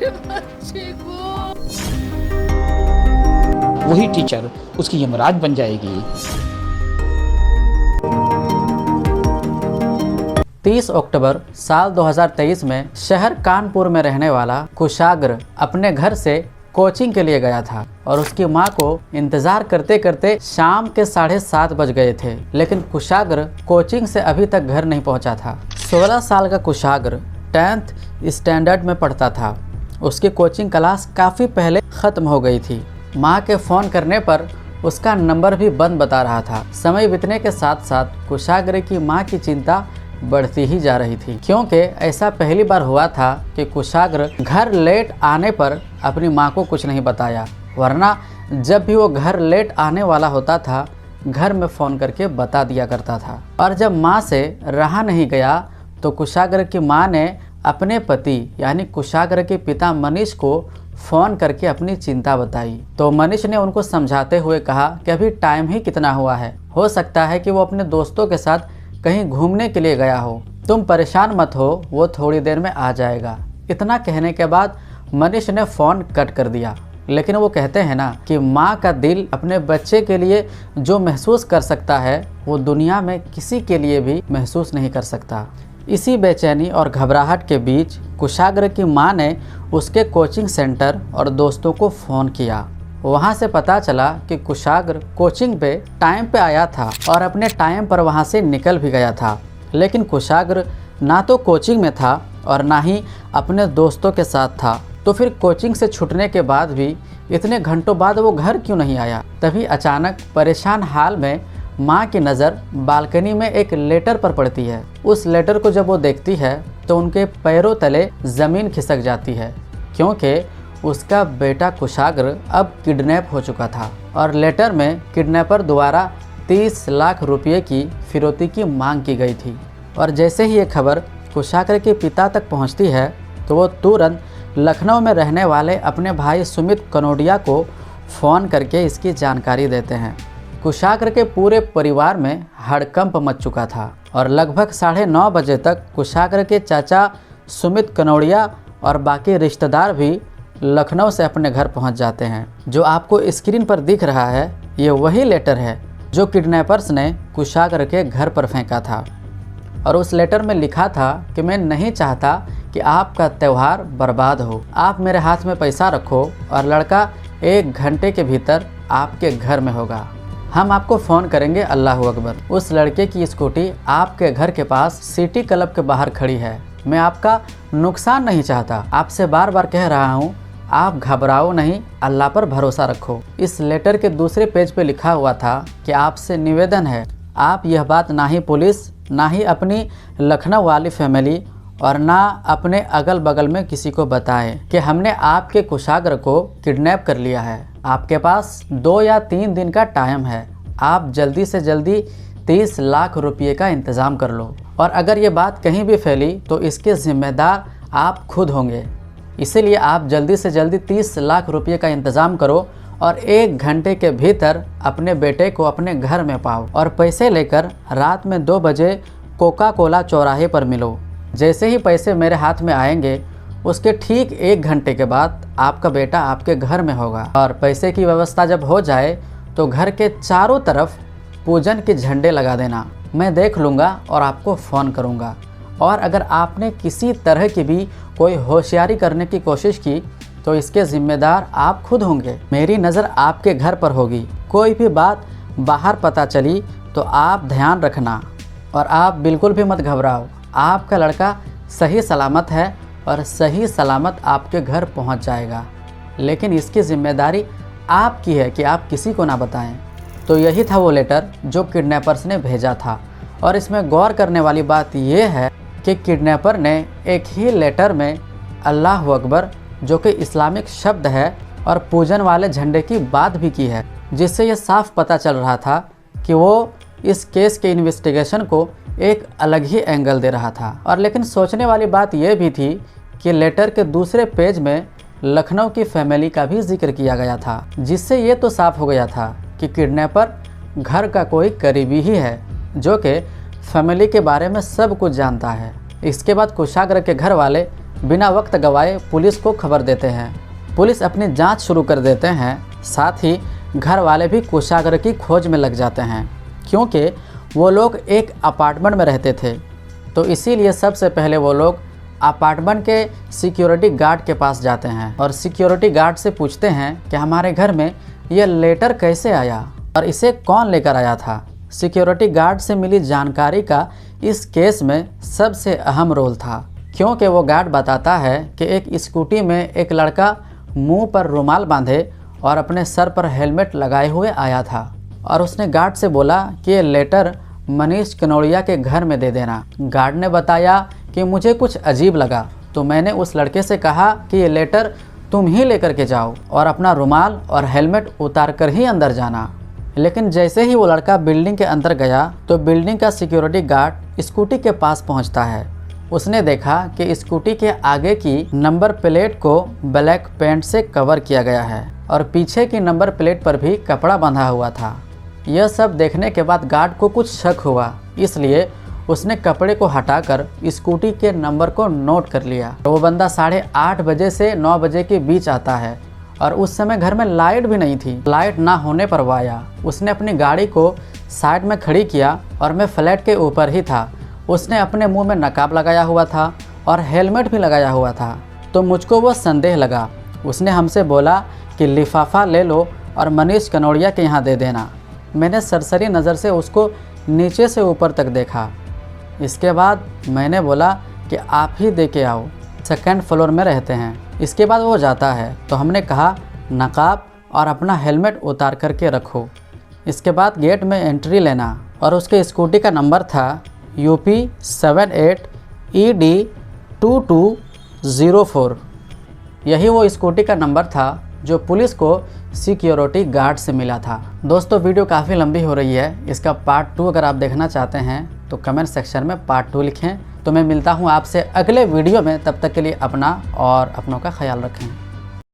मेरे बच्चे को। वही टीचर उसकी यमराज बन जाएगी। 30 अक्टूबर साल 2023 में शहर कानपुर में रहने वाला कुशाग्र अपने घर से कोचिंग के लिए गया था और उसकी मां को इंतजार करते करते शाम के 7:30 बज गए थे, लेकिन कुशाग्र कोचिंग से अभी तक घर नहीं पहुंचा था। 16 साल का कुशाग्र 10th स्टैंडर्ड में पढ़ता था। उसकी कोचिंग क्लास काफ़ी पहले ख़त्म हो गई थी। मां के फ़ोन करने पर उसका नंबर भी बंद बता रहा था। समय बीतने के साथ साथ कुशाग्र की मां की चिंता बढ़ती ही जा रही थी, क्योंकि ऐसा पहली बार हुआ था कि कुशाग्र घर लेट आने पर अपनी मां को कुछ नहीं बताया, वरना जब भी वो घर लेट आने वाला होता था घर में फ़ोन करके बता दिया करता था। और जब मां से रहा नहीं गया तो कुशाग्र की मां ने अपने पति यानी कुशाग्र के पिता मनीष को फ़ोन करके अपनी चिंता बताई। तो मनीष ने उनको समझाते हुए कहा कि अभी टाइम ही कितना हुआ है, हो सकता है कि वो अपने दोस्तों के साथ कहीं घूमने के लिए गया हो, तुम परेशान मत हो, वो थोड़ी देर में आ जाएगा। इतना कहने के बाद मनीष ने फ़ोन कट कर दिया। लेकिन वो कहते हैं ना कि माँ का दिल अपने बच्चे के लिए जो महसूस कर सकता है वो दुनिया में किसी के लिए भी महसूस नहीं कर सकता। इसी बेचैनी और घबराहट के बीच कुशाग्र की माँ ने उसके कोचिंग सेंटर और दोस्तों को फ़ोन किया। वहाँ से पता चला कि कुशाग्र कोचिंग पे टाइम पे आया था और अपने टाइम पर वहाँ से निकल भी गया था। लेकिन कुशाग्र ना तो कोचिंग में था और ना ही अपने दोस्तों के साथ था। तो फिर कोचिंग से छूटने के बाद भी इतने घंटों बाद वो घर क्यों नहीं आया? तभी अचानक परेशान हाल में माँ की नज़र बालकनी में एक लेटर पर पड़ती है। उस लेटर को जब वो देखती है तो उनके पैरों तले ज़मीन खिसक जाती है, क्योंकि उसका बेटा कुशाग्र अब किडनैप हो चुका था और लेटर में किडनैपर द्वारा 30 लाख रुपये की फिरौती की मांग की गई थी। और जैसे ही ये खबर कुशाग्र के पिता तक पहुंचती है तो वो तुरंत लखनऊ में रहने वाले अपने भाई सुमित कनोडिया को फ़ोन करके इसकी जानकारी देते हैं। कुशाग्र के पूरे परिवार में हड़कंप मच चुका था और लगभग 9:30 बजे तक कुशाग्र के चाचा सुमित कनोडिया और बाकी रिश्तेदार भी लखनऊ से अपने घर पहुंच जाते हैं। जो आपको स्क्रीन पर दिख रहा है ये वही लेटर है जो किडनैपर्स ने कुशाग्र के घर पर फेंका था। और उस लेटर में लिखा था कि मैं नहीं चाहता कि आपका त्यौहार बर्बाद हो, आप मेरे हाथ में पैसा रखो और लड़का 1 घंटे के भीतर आपके घर में होगा, हम आपको फ़ोन करेंगे, अल्लाह अकबर। उस लड़के की स्कूटी आपके घर के पास सिटी क्लब के बाहर खड़ी है। मैं आपका नुकसान नहीं चाहता, आपसे बार बार कह रहा हूँ, आप घबराओ नहीं, अल्लाह पर भरोसा रखो। इस लेटर के दूसरे पेज पे लिखा हुआ था कि आपसे निवेदन है, आप यह बात ना ही पुलिस, ना ही अपनी लखनऊ वाली फैमिली और ना अपने अगल बगल में किसी को बताएं कि हमने आपके कुशाग्र को किडनैप कर लिया है। आपके पास 2 या 3 दिन का टाइम है, आप जल्दी से जल्दी 30 लाख रुपये का इंतज़ाम कर लो, और अगर ये बात कहीं भी फैली तो इसके ज़िम्मेदार आप खुद होंगे। इसीलिए आप जल्दी से जल्दी 30 लाख रुपये का इंतज़ाम करो और 1 घंटे के भीतर अपने बेटे को अपने घर में पाओ और पैसे लेकर रात में 2 बजे कोका कोला चौराहे पर मिलो। जैसे ही पैसे मेरे हाथ में आएंगे उसके ठीक 1 घंटे के बाद आपका बेटा आपके घर में होगा। और पैसे की व्यवस्था जब हो जाए तो घर के चारों तरफ पूजन के झंडे लगा देना, मैं देख लूँगा और आपको फ़ोन करूँगा। और अगर आपने किसी तरह की भी कोई होशियारी करने की कोशिश की तो इसके ज़िम्मेदार आप खुद होंगे। मेरी नज़र आपके घर पर होगी, कोई भी बात बाहर पता चली तो आप ध्यान रखना और आप बिल्कुल भी मत घबराओ। आपका लड़का सही सलामत है और सही सलामत आपके घर पहुंच जाएगा, लेकिन इसकी ज़िम्मेदारी आपकी है कि आप किसी को ना बताएं। तो यही था वो लेटर जो किडनैपर्स ने भेजा था। और इसमें गौर करने वाली बात यह है कि किडनैपर ने एक ही लेटर में अल्लाह अकबर जो कि इस्लामिक शब्द है और पूजन वाले झंडे की बात भी की है, जिससे ये साफ पता चल रहा था कि वो इस केस के इन्वेस्टिगेशन को एक अलग ही एंगल दे रहा था। और लेकिन सोचने वाली बात यह भी थी कि लेटर के दूसरे पेज में लखनऊ की फैमिली का भी जिक्र किया गया था, जिससे ये तो साफ हो गया था कि किडनैपर घर का कोई करीबी ही है जो कि फैमिली के बारे में सब कुछ जानता है। इसके बाद कुशाग्र के घर वाले बिना वक्त गवाए पुलिस को खबर देते हैं। पुलिस अपनी जांच शुरू कर देते हैं। साथ ही घर वाले भी कुशाग्र की खोज में लग जाते हैं, क्योंकि वो लोग एक अपार्टमेंट में रहते थे। तो इसीलिए सबसे पहले वो लोग अपार्टमेंट के सिक्योरिटी गार्ड के पास जाते हैं और सिक्योरिटी गार्ड से पूछते हैं कि हमारे घर में ये लेटर कैसे आया और इसे कौन लेकर आया था। सिक्योरिटी गार्ड से मिली जानकारी का इस केस में सबसे अहम रोल था, क्योंकि वो गार्ड बताता है कि एक स्कूटी में एक लड़का मुंह पर रुमाल बांधे और अपने सर पर हेलमेट लगाए हुए आया था और उसने गार्ड से बोला कि ये लेटर मनीष कनौड़िया के घर में दे देना। गार्ड ने बताया कि मुझे कुछ अजीब लगा, तो मैंने उस लड़के से कहा कि ये लेटर तुम ही लेकर के जाओ और अपना रुमाल और हेलमेट उतार कर ही अंदर जाना। लेकिन जैसे ही वो लड़का बिल्डिंग के अंदर गया तो बिल्डिंग का सिक्योरिटी गार्ड स्कूटी के पास पहुंचता है। उसने देखा कि स्कूटी के आगे की नंबर प्लेट को ब्लैक पेंट से कवर किया गया है और पीछे की नंबर प्लेट पर भी कपड़ा बंधा हुआ था। यह सब देखने के बाद गार्ड को कुछ शक हुआ, इसलिए उसने कपड़े को हटाकर स्कूटी के नंबर को नोट कर लिया। वो बंदा 8:30 बजे से 9 बजे के बीच आता है और उस समय घर में लाइट भी नहीं थी। लाइट ना होने पर वो आया। उसने अपनी गाड़ी को साइड में खड़ी किया और मैं फ्लैट के ऊपर ही था। उसने अपने मुंह में नकाब लगाया हुआ था और हेलमेट भी लगाया हुआ था, तो मुझको वो संदेह लगा। उसने हमसे बोला कि लिफाफा ले लो और मनीष कनौड़िया के यहाँ दे देना। मैंने सरसरी नज़र से उसको नीचे से ऊपर तक देखा। इसके बाद मैंने बोला कि आप ही दे के आओ, 2nd फ्लोर में रहते हैं। इसके बाद वो जाता है तो हमने कहा नकाब और अपना हेलमेट उतार करके रखो। इसके बाद गेट में एंट्री लेना और उसके स्कूटी का नंबर था UP 78 ED 2204। यही वो स्कूटी का नंबर था जो पुलिस को सिक्योरिटी गार्ड से मिला था। दोस्तों, वीडियो काफ़ी लंबी हो रही है। इसका पार्ट 2 अगर आप देखना चाहते हैं तो कमेंट सेक्शन में पार्ट 2 लिखें। तो मैं मिलता हूँ आपसे अगले वीडियो में। तब तक के लिए अपना और अपनों का ख्याल रखें।